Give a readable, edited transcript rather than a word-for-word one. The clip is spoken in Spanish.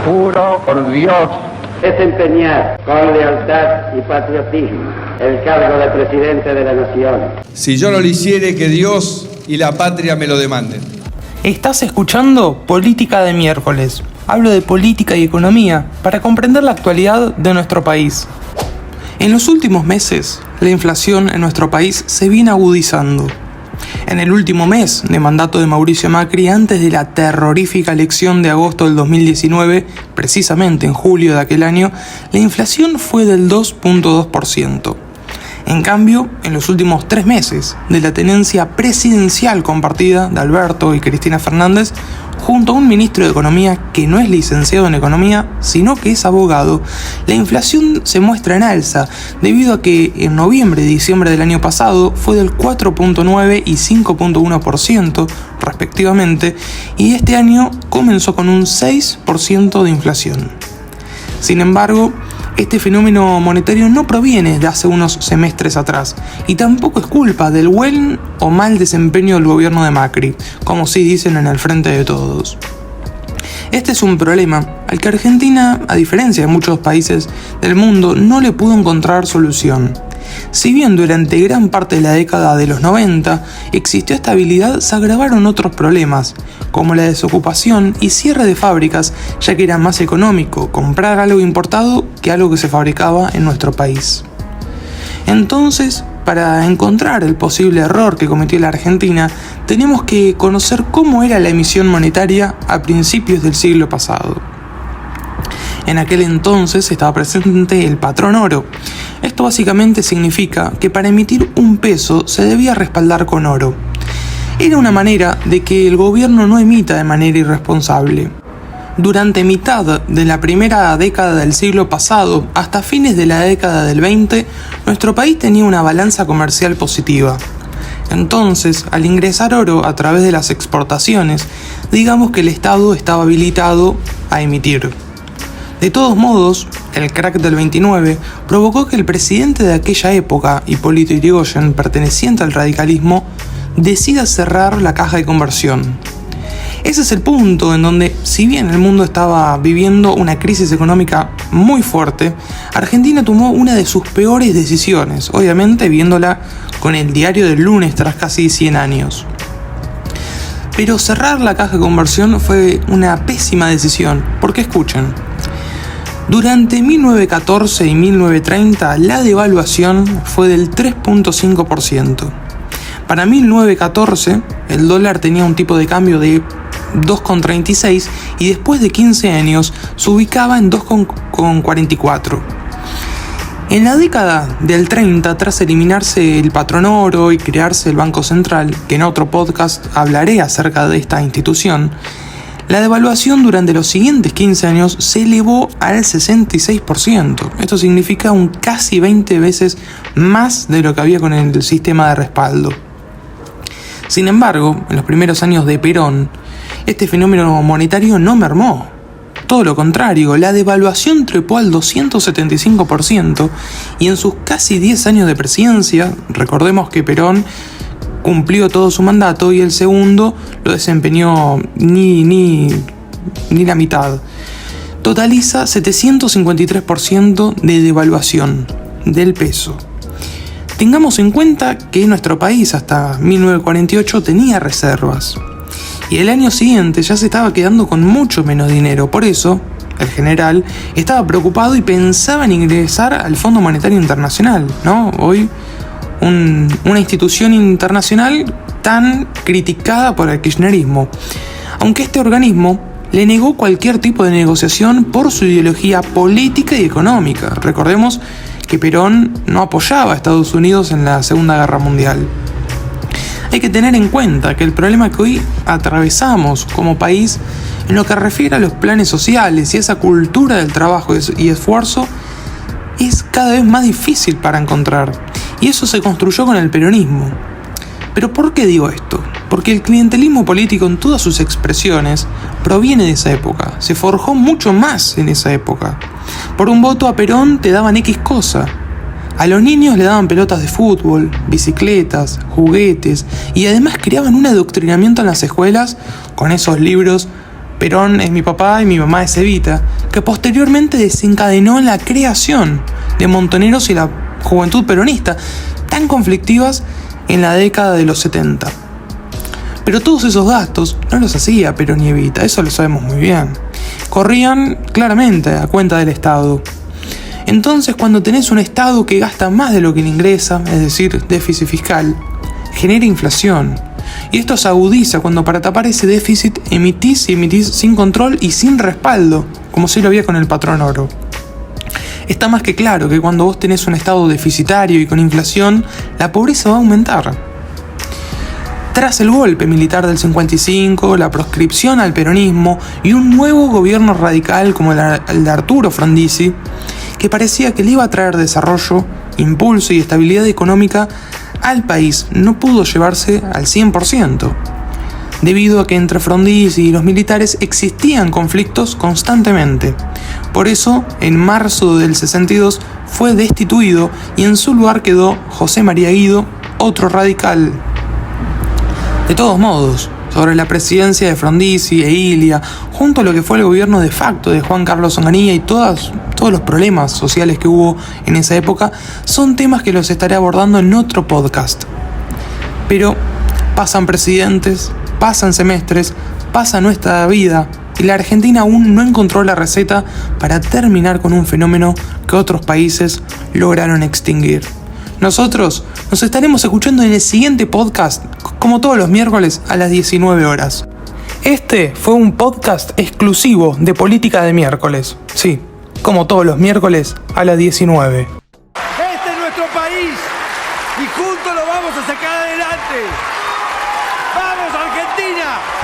Juro por Dios desempeñar con lealtad y patriotismo el cargo de presidente de la nación. Si yo no lo hiciere, que Dios y la patria me lo demanden. Estás escuchando Política de Miércoles. Hablo de política y economía para comprender la actualidad de nuestro país. En los últimos meses, la inflación en nuestro país se viene agudizando. En el último mes de mandato de Mauricio Macri, antes de la terrorífica elección de agosto del 2019, precisamente en julio de aquel año, la inflación fue del 2.2%. En cambio, en los últimos 3 meses de la tenencia presidencial compartida de Alberto y Cristina Fernández, junto a un ministro de Economía que no es licenciado en Economía, sino que es abogado, la inflación se muestra en alza, debido a que en noviembre y diciembre del año pasado fue del 4.9 y 5.1% respectivamente, y este año comenzó con un 6% de inflación. Sin embargo, este fenómeno monetario no proviene de hace unos semestres atrás y tampoco es culpa del buen o mal desempeño del gobierno de Macri, como sí dicen en el Frente de Todos. Este es un problema al que Argentina, a diferencia de muchos países del mundo, no le pudo encontrar solución. Si bien durante gran parte de la década de los 90 existió estabilidad, se agravaron otros problemas, como la desocupación y cierre de fábricas, ya que era más económico comprar algo importado que algo que se fabricaba en nuestro país. Entonces, para encontrar el posible error que cometió la Argentina, tenemos que conocer cómo era la emisión monetaria a principios del siglo pasado. En aquel entonces estaba presente el patrón oro. Esto básicamente significa que para emitir un peso se debía respaldar con oro. Era una manera de que el gobierno no emita de manera irresponsable. Durante mitad de la primera década del siglo pasado hasta fines de la década del 20, nuestro país tenía una balanza comercial positiva. Entonces, al ingresar oro a través de las exportaciones, digamos que el Estado estaba habilitado a emitir. De todos modos, el crack del 29 provocó que el presidente de aquella época, Hipólito Yrigoyen, perteneciente al radicalismo, decida cerrar la caja de conversión. Ese es el punto en donde, si bien el mundo estaba viviendo una crisis económica muy fuerte, Argentina tomó una de sus peores decisiones, obviamente viéndola con el diario del lunes tras casi 100 años. Pero cerrar la caja de conversión fue una pésima decisión, porque escuchen, durante 1914 y 1930 la devaluación fue del 3.5%. Para 1914 el dólar tenía un tipo de cambio de 2,36 y después de 15 años se ubicaba en 2,44. En la década del 30, tras eliminarse el patrón oro y crearse el Banco Central, que en otro podcast hablaré acerca de esta institución, la devaluación durante los siguientes 15 años se elevó al 66%. Esto significa un casi 20 veces más de lo que había con el sistema de respaldo. Sin embargo, en los primeros años de Perón, este fenómeno monetario no mermó. Todo lo contrario, la devaluación trepó al 275% y en sus casi 10 años de presidencia, recordemos que Perón cumplió todo su mandato y el segundo lo desempeñó ni la mitad. Totaliza 753% de devaluación del peso. Tengamos en cuenta que nuestro país hasta 1948 tenía reservas y el año siguiente ya se estaba quedando con mucho menos dinero. Por eso, el general estaba preocupado y pensaba en ingresar al Fondo Monetario Internacional, ¿no? Hoy una institución internacional tan criticada por el kirchnerismo, aunque este organismo le negó cualquier tipo de negociación por su ideología política y económica. Recordemos que Perón no apoyaba a Estados Unidos en la Segunda Guerra Mundial. Hay que tener en cuenta que el problema que hoy atravesamos como país en lo que refiere a los planes sociales y esa cultura del trabajo y esfuerzo es cada vez más difícil para encontrar. Y eso se construyó con el peronismo. ¿Pero por qué digo esto? Porque el clientelismo político en todas sus expresiones proviene de esa época. Se forjó mucho más en esa época. Por un voto a Perón te daban X cosa. A los niños le daban pelotas de fútbol, bicicletas, juguetes y además creaban un adoctrinamiento en las escuelas con esos libros Perón es mi papá y mi mamá es Evita, que posteriormente desencadenó la creación de Montoneros y la Juventud Peronista, tan conflictivas en la década de los 70. Pero todos esos gastos no los hacía Perón y Evita, eso lo sabemos muy bien. Corrían claramente a cuenta del Estado. Entonces, cuando tenés un Estado que gasta más de lo que le ingresa, es decir, déficit fiscal, genera inflación. Y esto se agudiza cuando para tapar ese déficit emitís sin control y sin respaldo, como si lo había con el patrón oro. Está más que claro que cuando vos tenés un Estado deficitario y con inflación, la pobreza va a aumentar. Tras el golpe militar del 55, la proscripción al peronismo y un nuevo gobierno radical como el de Arturo Frondizi, que parecía que le iba a traer desarrollo, impulso y estabilidad económica al país, no pudo llevarse al 100%, debido a que entre Frondizi y los militares existían conflictos constantemente. Por eso, en marzo del 62 fue destituido y en su lugar quedó José María Guido, otro radical. De todos modos, sobre la presidencia de Frondizi e Ilia, junto a lo que fue el gobierno de facto de Juan Carlos Onganía y todos los problemas sociales que hubo en esa época, son temas que los estaré abordando en otro podcast. Pero pasan presidentes, pasan semestres, pasa nuestra vida, y la Argentina aún no encontró la receta para terminar con un fenómeno que otros países lograron extinguir. Nosotros nos estaremos escuchando en el siguiente podcast, como todos los miércoles a las 19 horas. Este fue un podcast exclusivo de Política de Miércoles. Sí, como todos los miércoles a las 19. Este es nuestro país y juntos lo vamos a sacar adelante. ¡Vamos, Argentina!